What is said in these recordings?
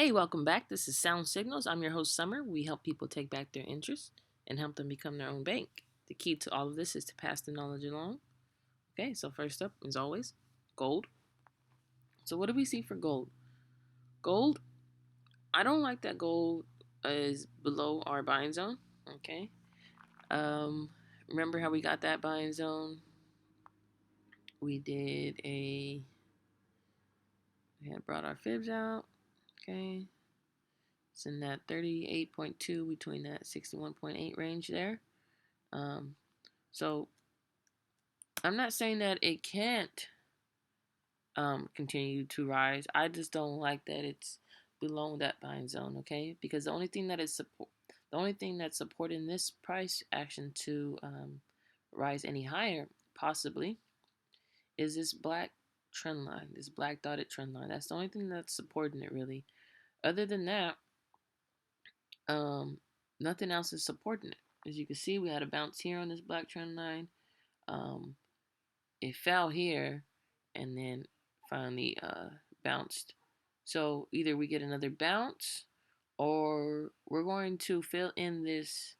Hey, welcome back. This is Sound Signals. I'm your host, Summer. We help people take back their interest and help them become their own bank. The key to all of this is to pass the knowledge along. Okay, so first up, as always, gold. So, what do we see for gold? Gold, I don't like that gold is below our buying zone. Okay. Um, Remember how we got that buying zone? We had brought our fibs out. Okay. It's in that 38.2 between that 61.8 range there. So I'm not saying that it can't continue to rise. I just don't like that it's below that buying zone, okay? Because the only thing that's supporting this price action to rise any higher, possibly, is this black trend line, this black dotted trend line. That's the only thing that's supporting it, really. Other than that, nothing else is supporting it. As you can see, we had a bounce here on this black trend line. It fell here and then finally bounced. So either we get another bounce or we're going to fill in this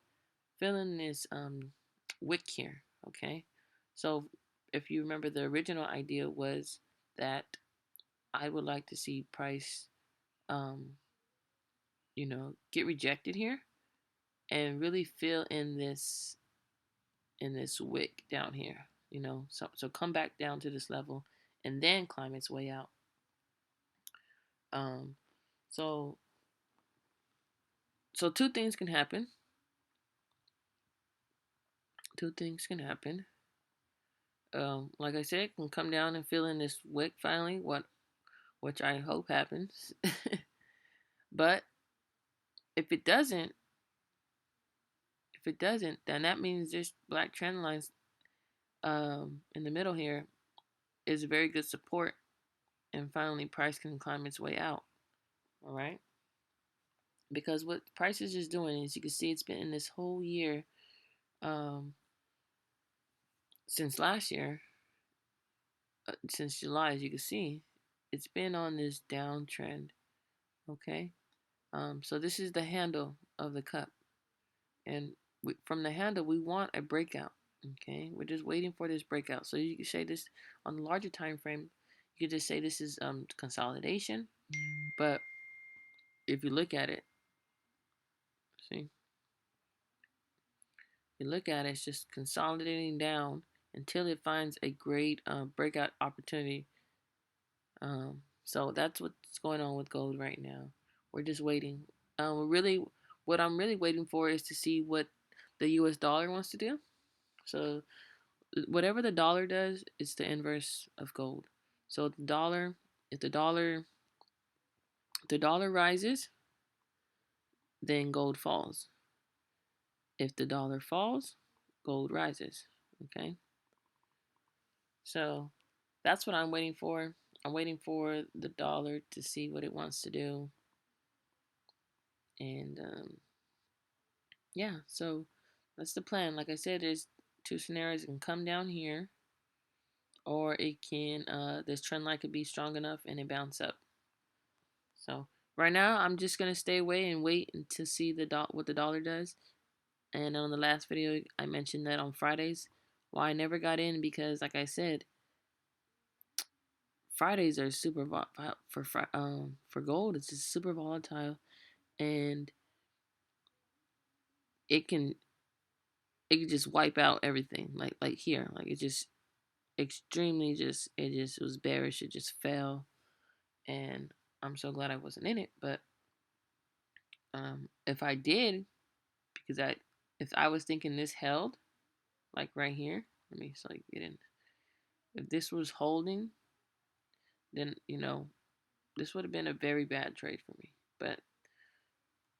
wick here. Okay, so if you remember, the original idea was that I would like to see price get rejected here and really fill in this wick down here. So come back down to this level and then climb its way out. Um, so two things can happen. Two things can happen. Like I said, can come down and fill in this wick finally. Which I hope happens. But if it doesn't, then that means this black trend lines in the middle here is a very good support, and finally price can climb its way out. All right. Because what price is just doing is, you can see, it's been in this whole year, since last year, since July, as you can see, it's been on this downtrend. Okay, so this is the handle of the cup, and from the handle we want a breakout. Okay, we're just waiting for this breakout. So you can say this on the larger time frame. You could just say this is consolidation, but if you look at it, see, you look at it, it's just consolidating down until it finds a great breakout opportunity. So that's what's going on with gold right now. We're just waiting. What I'm really waiting for is to see what the U.S. dollar wants to do. So whatever the dollar does, it's the inverse of gold. So if the dollar rises, then gold falls. If the dollar falls, gold rises. Okay. So that's what I'm waiting for. I'm waiting for the dollar to see what it wants to do. And yeah, so that's the plan. Like I said, there's two scenarios. It can come down here, or it can, this trend line could be strong enough and it bounce up. So right now, I'm just going to stay away and wait to see what the dollar does. And on the last video, I mentioned that on Fridays, why I never got in, because like I said, Fridays are super for gold. It's just super volatile, and it can just wipe out everything. Like here, like it just extremely it just was bearish. It just fell, and I'm so glad I wasn't in it. But if I did, because if I was thinking this held, like right here, let me get in. If this was holding, then this would have been a very bad trade for me. But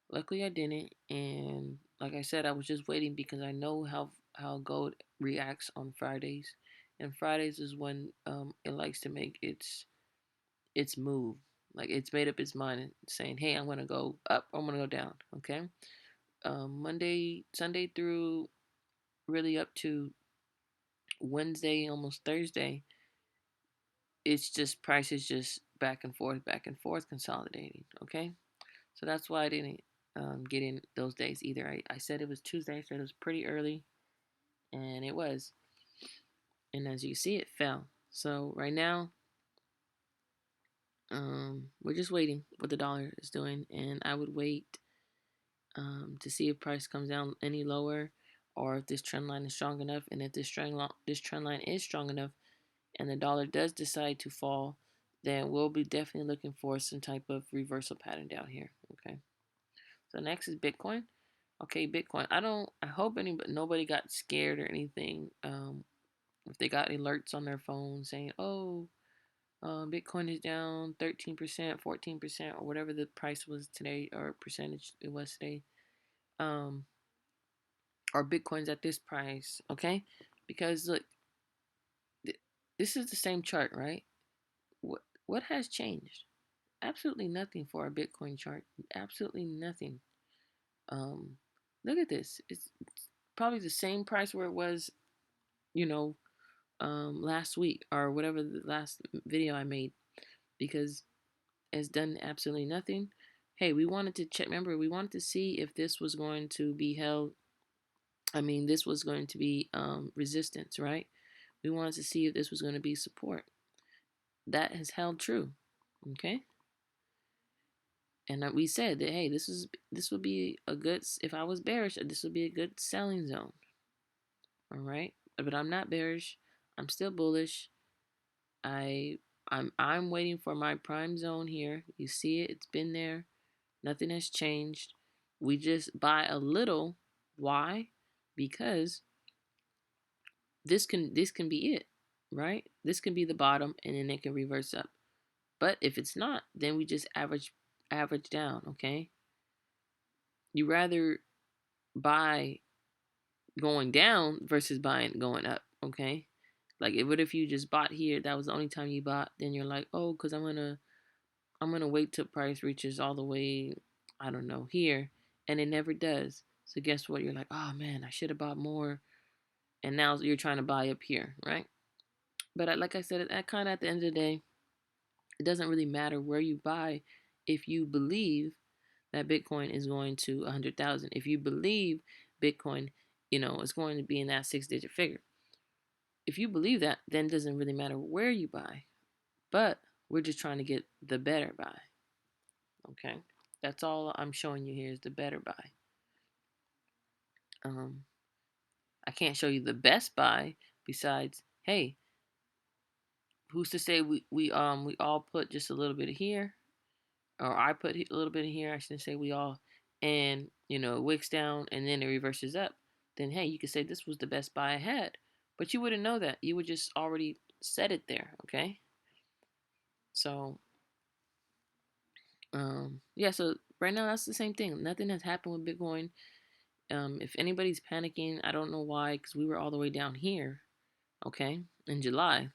luckily I didn't, and like I said, I was just waiting because I know how gold reacts on Fridays, and Fridays is when it likes to make its move. Like, it's made up its mind saying, "Hey, I'm gonna go up. I'm gonna go down." Okay. Monday, Sunday through really up to Wednesday, almost Thursday, it's just prices just back and forth, consolidating. Okay. So that's why I didn't get in those days either. I said it was Tuesday, so it was pretty early, and it was. And as you see, it fell. So right now, we're just waiting what the dollar is doing, and I would wait to see if price comes down any lower, or if this trend line is strong enough. And if this trend line is strong enough, and the dollar does decide to fall, then we'll be definitely looking for some type of reversal pattern down here. Okay. So next is Bitcoin. Okay, Bitcoin. I hope nobody got scared or anything. If they got alerts on their phone saying, "Oh, Bitcoin is down 13%, 14%, or whatever the price was today, or percentage it was today, or Bitcoin's at this price." Okay, because look, this is the same chart, right? What has changed? Absolutely nothing for a Bitcoin chart. Absolutely nothing. Um, Look at this. It's probably the same price where it was, you know, last week or whatever the last video I made, because it's done absolutely nothing. Hey, we wanted to check. Remember, we wanted to see if this was going to be held. I mean, this was going to be resistance, right? We wanted to see if this was going to be support. That has held true. Okay. And we said that, hey, this would be a good, if I was bearish, this would be a good selling zone. All right, but I'm not bearish. I'm still bullish. I'm waiting for my prime zone here. You see it, it's been there. Nothing has changed. We just buy a little. Why? Because this can be it, right? This can be the bottom, and then it can reverse up. But if it's not, then we just average down, okay? You rather buy going down versus buying going up, okay? Like, what if you just bought here, that was the only time you bought, then you're like, oh, because I'm gonna wait till price reaches all the way, I don't know, here, and it never does. So guess what? You're like, oh man, I should have bought more, and now you're trying to buy up here, right? But like I said, kind of at the end of the day, it doesn't really matter where you buy if you believe that Bitcoin is going to 100,000. If you believe Bitcoin, is going to be in that 6-digit figure. If you believe that, then it doesn't really matter where you buy. But we're just trying to get the better buy. Okay, that's all I'm showing you here is the better buy. I can't show you the best buy. Besides, hey, who's to say we all put just a little bit of here, or I put a little bit of here. I shouldn't say we all, and it wicks down and then it reverses up. Then hey, you could say this was the best buy I had, but you wouldn't know that. You would just already set it there. Okay, so yeah, so right now that's the same thing. Nothing has happened with Bitcoin. If anybody's panicking, I don't know why, because we were all the way down here, okay, in July.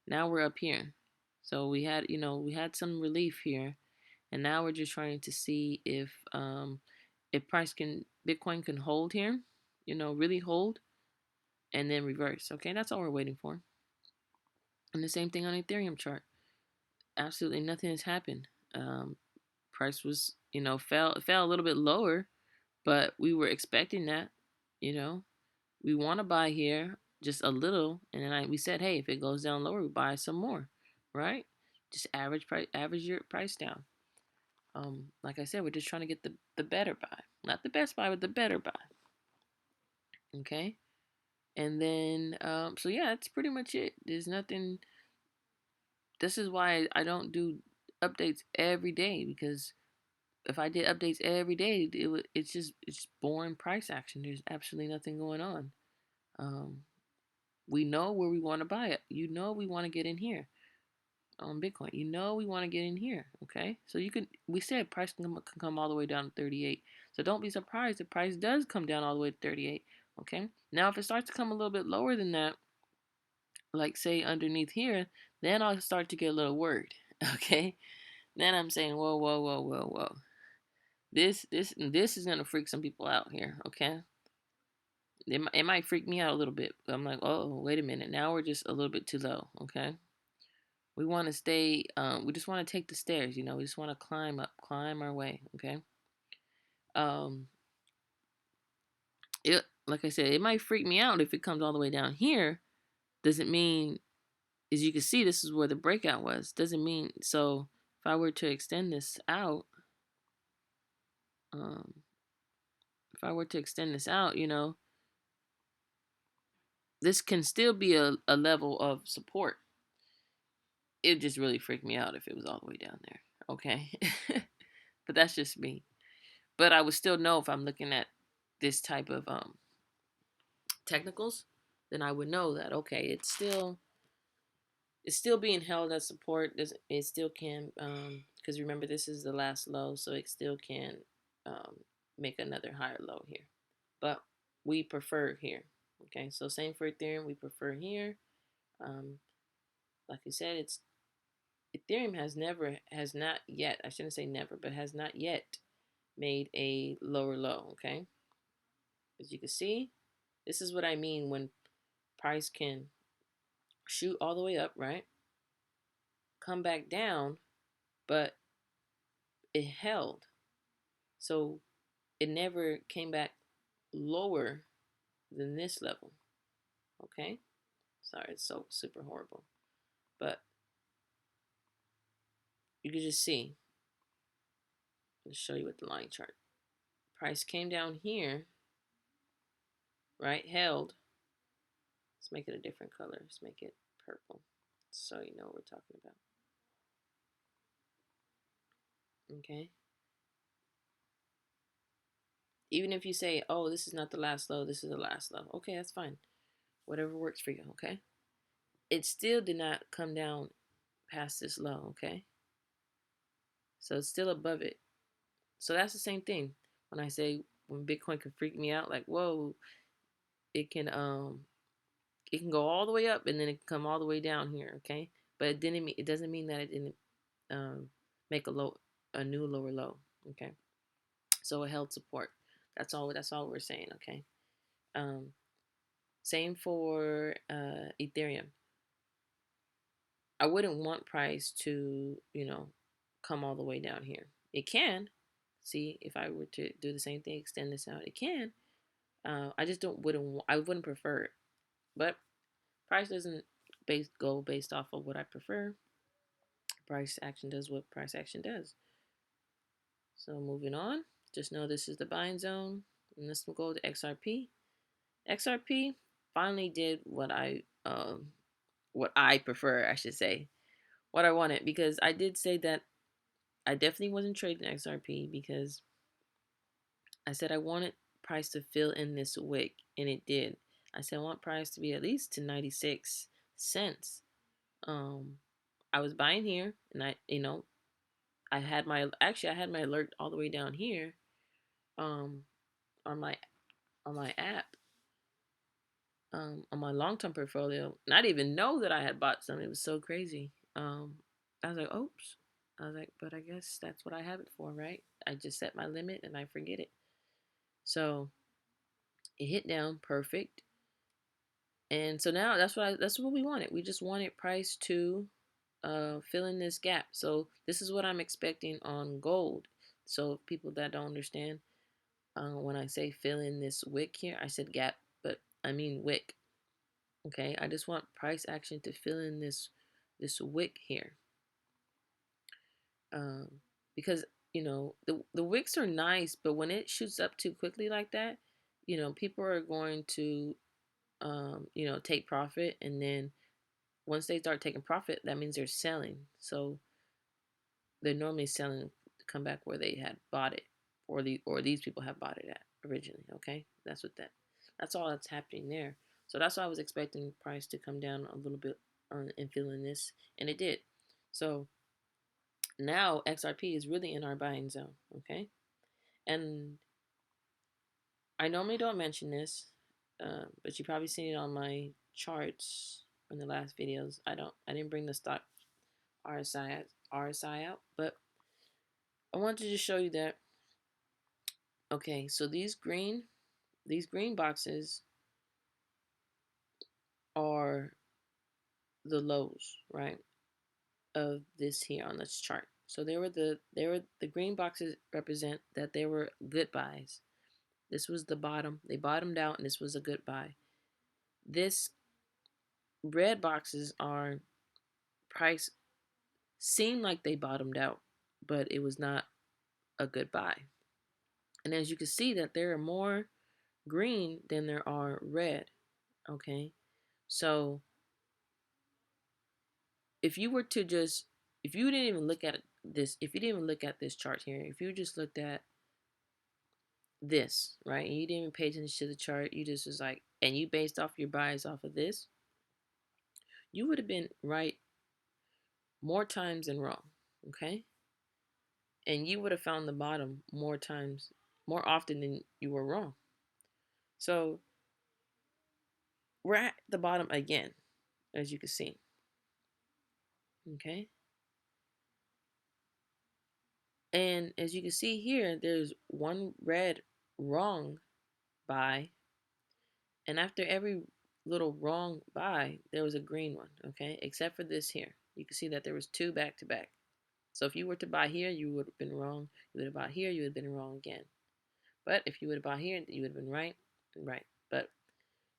Now we're up here. So we had some relief here, and now we're just trying to see if Bitcoin can hold here, really hold, and then reverse. Okay, that's all we're waiting for. And the same thing on Ethereum chart. Absolutely nothing has happened. Price was, fell a little bit lower, but we were expecting that. We want to buy here just a little, and then we said, hey, if it goes down lower, we buy some more, right? Just average your price down. Like I said, we're just trying to get the better buy, not the best buy, but the better buy. Okay, and then so yeah, that's pretty much it. There's nothing. This is why I don't do updates every day, because if I did updates every day, it's boring price action. There's absolutely nothing going on. We know where we want to buy it. We want to get in here on Bitcoin. We want to get in here. Okay, so we said price can come all the way down to 38. So don't be surprised if price does come down all the way to 38. Okay, now if it starts to come a little bit lower than that, like say underneath here, then I'll start to get a little worried. Okay, then I'm saying, whoa, whoa, whoa, whoa, whoa. This is gonna freak some people out here. Okay, it might freak me out a little bit. I'm like, oh, wait a minute, now we're just a little bit too low. Okay, We want to stay, we just want to take the stairs, you know, we just want to climb up, climb our way, okay? Um, like I said, it might freak me out if it comes all the way down here. Doesn't mean, as you can see, this is where the breakout was. Doesn't mean, so if I were to extend this out, um, you know, this can still be a level of support. It just really freaked me out if it was all the way down there, okay? But that's just me. But I would still know if I'm looking at this type of technicals, then I would know that, okay, it's still being held as support. It still can, because remember, this is the last low, so it still can make another higher low here. But we prefer here. Okay, so same for Ethereum, we prefer here. Like I said, it's Ethereum has not yet, I shouldn't say never, but has not yet made a lower low. Okay, as you can see, this is what I mean when price can shoot all the way up, right? Come back down, but it held. So it never came back lower than this level. Okay? Sorry, it's so super horrible. But you can just see. I'll show you with the line chart. Price came down here, right? Held. Let's make it a different color. Let's make it purple, so you know what we're talking about. Okay? Even if you say, oh, this is not the last low, this is the last low. Okay, that's fine. Whatever works for you, okay? It still did not come down past this low, okay? So it's still above it. So that's the same thing. When I say when Bitcoin can freak me out, like, whoa, it can go all the way up and then it can come all the way down here, okay? But it doesn't mean that it didn't make a new lower low, okay? So it held support. That's all we're saying, okay? Same for Ethereum. I wouldn't want price to, come all the way down here. It can. See, if I were to do the same thing, extend this out, it can. I just wouldn't prefer it. But price doesn't go based off of what I prefer. Price action does what price action does. So moving on, just know this is the buying zone. And this will go to XRP. XRP finally did what I prefer, I should say. What I wanted, because I did say that I definitely wasn't trading XRP because I said I wanted price to fill in this wick, and it did. I said I want price to be at least to 96 cents. I was buying here, and I had my alert all the way down here, on my app, on my long term portfolio. Not even know that I had bought some. It was so crazy. I was like, oops. I was like, but I guess that's what I have it for, right? I just set my limit and I forget it. So it hit down perfect. And so now that's what we wanted. We just wanted price to fill in this gap. So this is what I'm expecting on gold. So people that don't understand, when I say fill in this wick here, I said gap, but I mean wick. Okay, I just want price action to fill in this wick here, because the wicks are nice, but when it shoots up too quickly like that, people are going to take profit, and then once they start taking profit, that means they're selling. So they're normally selling to come back where they had bought it, or these people have bought it at originally. Okay, that's all that's happening there. So that's why I was expecting price to come down a little bit and fill in this, and it did. So now XRP is really in our buying zone. Okay, and I normally don't mention this, but you probably seen it on my charts in the last videos. I didn't bring the stock RSI out, but I wanted to just show you that. Okay, so these green boxes are the lows, right? of this here on this chart. So the green boxes represent that they were good buys. This was the bottom. They bottomed out, and this was a good buy. This red boxes are price seemed like they bottomed out, but it was not a good buy. And as you can see that there are more green than there are red. Okay, so if you were to just, if you didn't even look at this, if you didn't even look at this chart here, if you just looked at this, right, and you didn't even pay attention to the chart, you just was like, and you based off your buys off of this, you would have been right more times than wrong. Okay, and you would have found the bottom more times, more often than you were wrong. So we're at the bottom again, as you can see. Okay, and as you can see here, there's one red wrong buy, and after every little wrong buy, there was a green one. Okay, except for this here, you can see that there was two back to back. So if you were to buy here, you would have been wrong. You would have bought here, you would have been wrong again. But if you would have bought here, you would have been right. But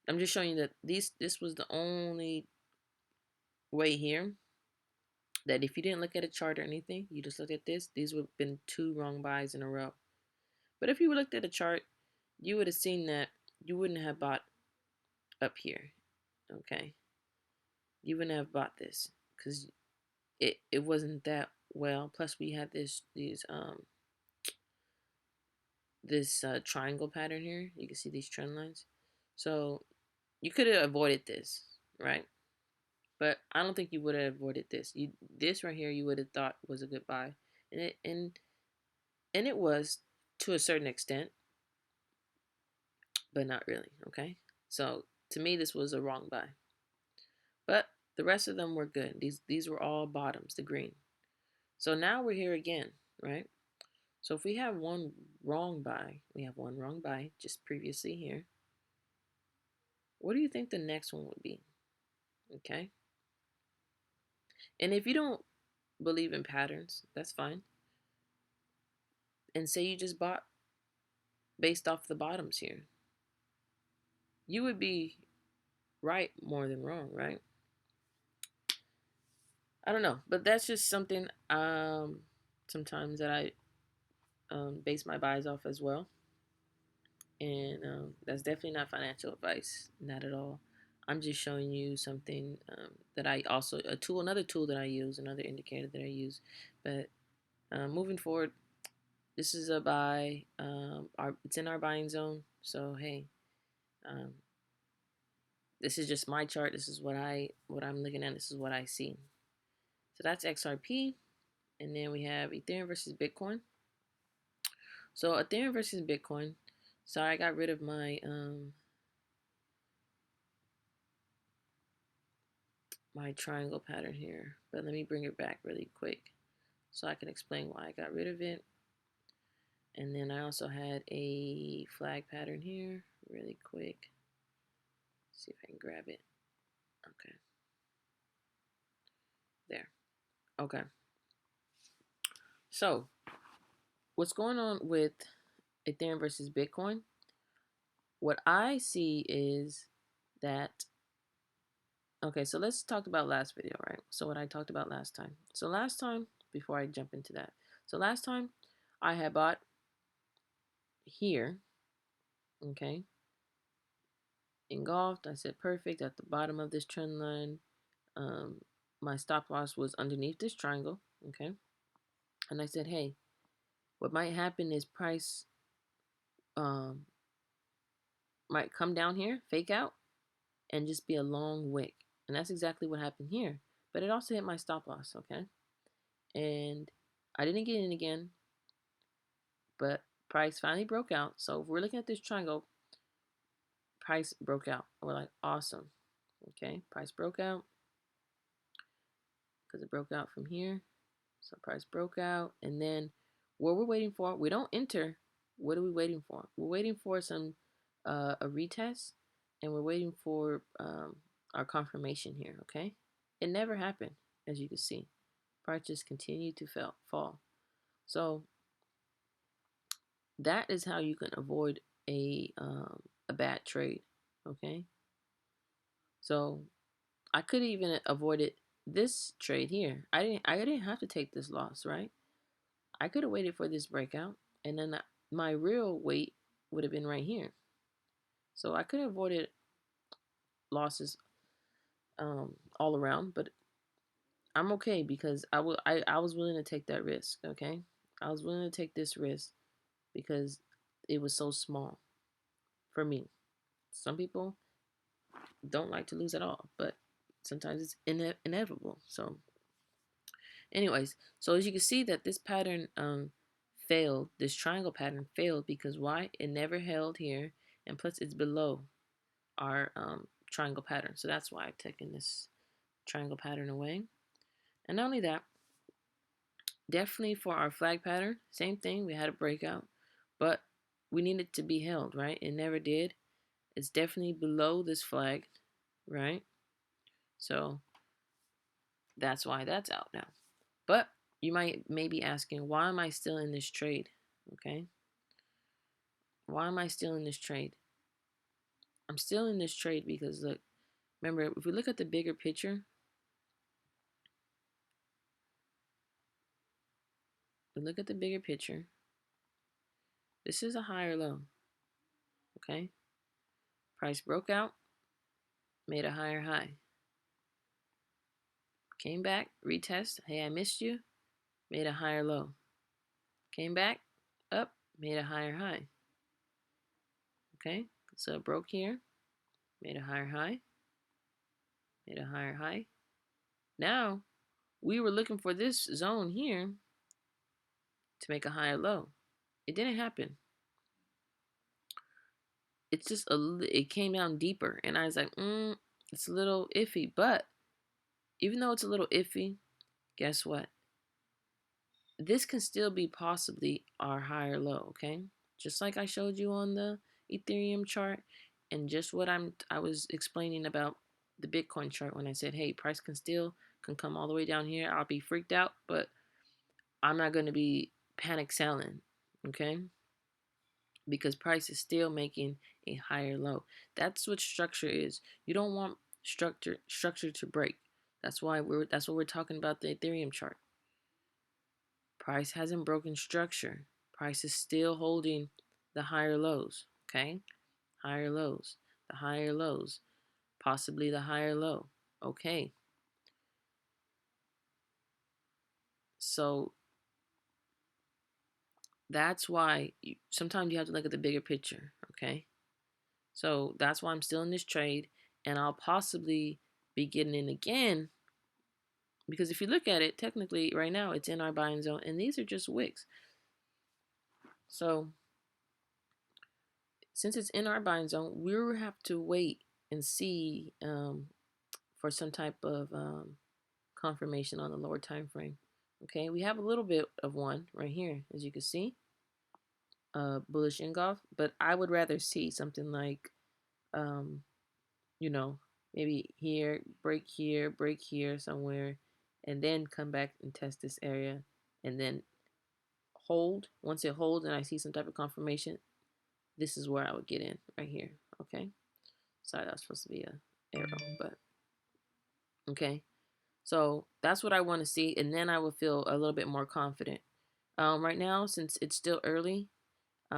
I'm just showing you that this was the only way here that if you didn't look at a chart or anything, you just looked at this, these would have been two wrong buys in a row. But if you looked at a chart, you would have seen that you wouldn't have bought up here. Okay, you wouldn't have bought this because it wasn't that well. Plus we had this triangle pattern here. You can see these trend lines. So you could have avoided this, right? But I don't think you would have avoided this. This right here, you would have thought was a good buy, and it was to a certain extent, but not really. Okay, so to me, this was a wrong buy. But the rest of them were good. These were all bottoms, the green. So now we're here again, right? So if we have one wrong buy, we have one wrong buy just previously here. What do you think the next one would be? Okay. And if you don't believe in patterns, that's fine. And say you just bought based off the bottoms here. You would be right more than wrong, right? I don't know, but that's just something sometimes that I base my buys off as well. And that's definitely not financial advice, not at all. I'm just showing you something that I also, another tool that I use, another indicator that I use. But moving forward, this is a buy. It's in our buying zone. So hey, this is just my chart. This is what I'm looking at. This is what I see. So that's XRP, and then we have Ethereum versus Bitcoin. So Ethereum versus Bitcoin. Sorry, I got rid of my my triangle pattern here, but let me bring it back really quick so I can explain why I got rid of it. And then I also had a flag pattern here really quick. Let's see if I can grab it. Okay, there. Okay, so what's going on with Ethereum versus Bitcoin? What I see is that, okay, so let's talk about last video, right? So what I talked about last time. So last time, before I jump into that, so last time I had bought here, okay, engulfed. I said perfect at the bottom of this trend line. My stop loss was underneath this triangle, okay, and I said, hey, what might happen is price might come down here, fake out, and just be a long wick. And that's exactly what happened here. But it also hit my stop loss, okay? And I didn't get in again, but price finally broke out. So if we're looking at this triangle, price broke out. We're like, awesome. Okay, price broke out because it broke out from here. So price broke out. And then what we're waiting for, we don't enter. What are we waiting for? We're waiting for some a retest, and we're waiting for our confirmation here, okay? It never happened, as you can see. Price just continued to fall. So that is how you can avoid a bad trade. Okay. So I could even avoided this trade here. I didn't have to take this loss, right? I could have waited for this breakout, and then my real wait would have been right here. So I could have avoided losses all around, but I'm okay because I was willing to take that risk. Okay, I was willing to take this risk because it was so small for me. Some people don't like to lose at all, but sometimes it's inevitable. So anyways, so as you can see that this pattern failed, this triangle pattern failed because why? It never held here, and plus it's below our triangle pattern. So that's why I've taken this triangle pattern away. And not only that, definitely for our flag pattern, same thing, we had a breakout, but we needed to be held, right? It never did. It's definitely below this flag, right? So that's why that's out now. But you may be asking, why am I still in this trade? Okay. Why am I still in this trade? I'm still in this trade because look, remember, if we look at the bigger picture, this is a higher low. Okay. Price broke out, made a higher high. Came back, retest. Hey, I missed you. Made a higher low. Came back, up, made a higher high. Okay, so it broke here, made a higher high, made a higher high. Now, we were looking for this zone here to make a higher low. It didn't happen. It's just it came down deeper, and I was like, it's a little iffy. But even though it's a little iffy, guess what? This can still be possibly our higher low, okay? Just like I showed you on the Ethereum chart, and just what I was explaining about the Bitcoin chart when I said, hey, price can come all the way down here. I'll be freaked out, but I'm not going to be panic selling, okay? Because price is still making a higher low. That's what structure is. You don't want structure to break. That's what we're talking about the Ethereum chart. Price hasn't broken structure. Price is still holding the higher lows, okay? Higher lows, the higher lows, possibly the higher low, okay? So that's why sometimes you have to look at the bigger picture, okay? So that's why I'm still in this trade, and I'll possibly be getting in again because if you look at it, technically right now it's in our buying zone, and these are just wicks. So since it's in our buying zone, we'll have to wait and see for some type of confirmation on the lower time frame. Okay, we have a little bit of one right here, as you can see, bullish engulf, but I would rather see something like, you know, maybe break here somewhere, and then come back and test this area, and then hold. Once it holds and I see some type of confirmation, this is where I would get in right here. Okay, sorry, that was supposed to be a arrow, but okay. So that's what I want to see, and then I will feel a little bit more confident. Right now, since it's still early,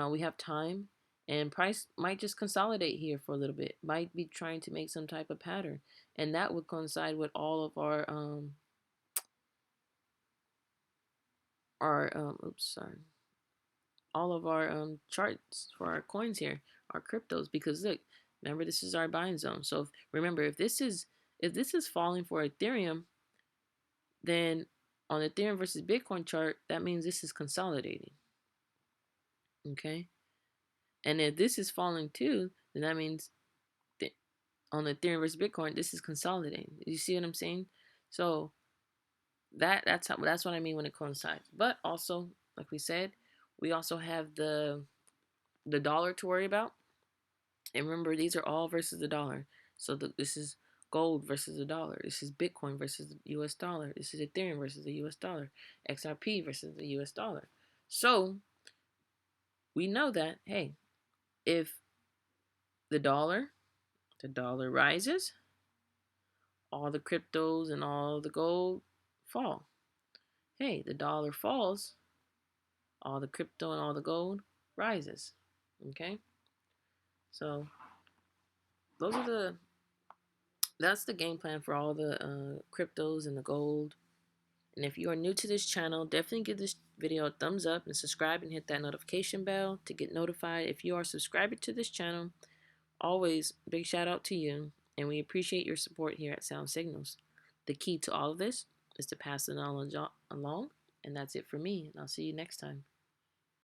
we have time, and price might just consolidate here for a little bit. Might be trying to make some type of pattern, and that would coincide with all of all of our charts for our coins here, our cryptos. Because look, remember this is our buying zone. So remember, if this is falling for Ethereum, then on the Ethereum versus Bitcoin chart, that means this is consolidating. Okay, and if this is falling too, then that means that on the Ethereum versus Bitcoin, this is consolidating. You see what I'm saying? So that's what I mean when it coincides. But also, like we said, we also have the dollar to worry about. And remember, these are all versus the dollar. So this is gold versus the dollar. This is Bitcoin versus the US dollar. This is Ethereum versus the US dollar. XRP versus the US dollar. So we know that, hey, if the dollar rises, all the cryptos and all the gold fall. Hey, the dollar falls, all the crypto and all the gold rises. Okay? So that's the game plan for all the cryptos and the gold. And if you are new to this channel, definitely give this video a thumbs up and subscribe and hit that notification bell to get notified. If you are subscribed to this channel, always big shout out to you, and we appreciate your support here at Sound Signals. The key to all of this is to pass the knowledge along, and that's it for me, and I'll see you next time.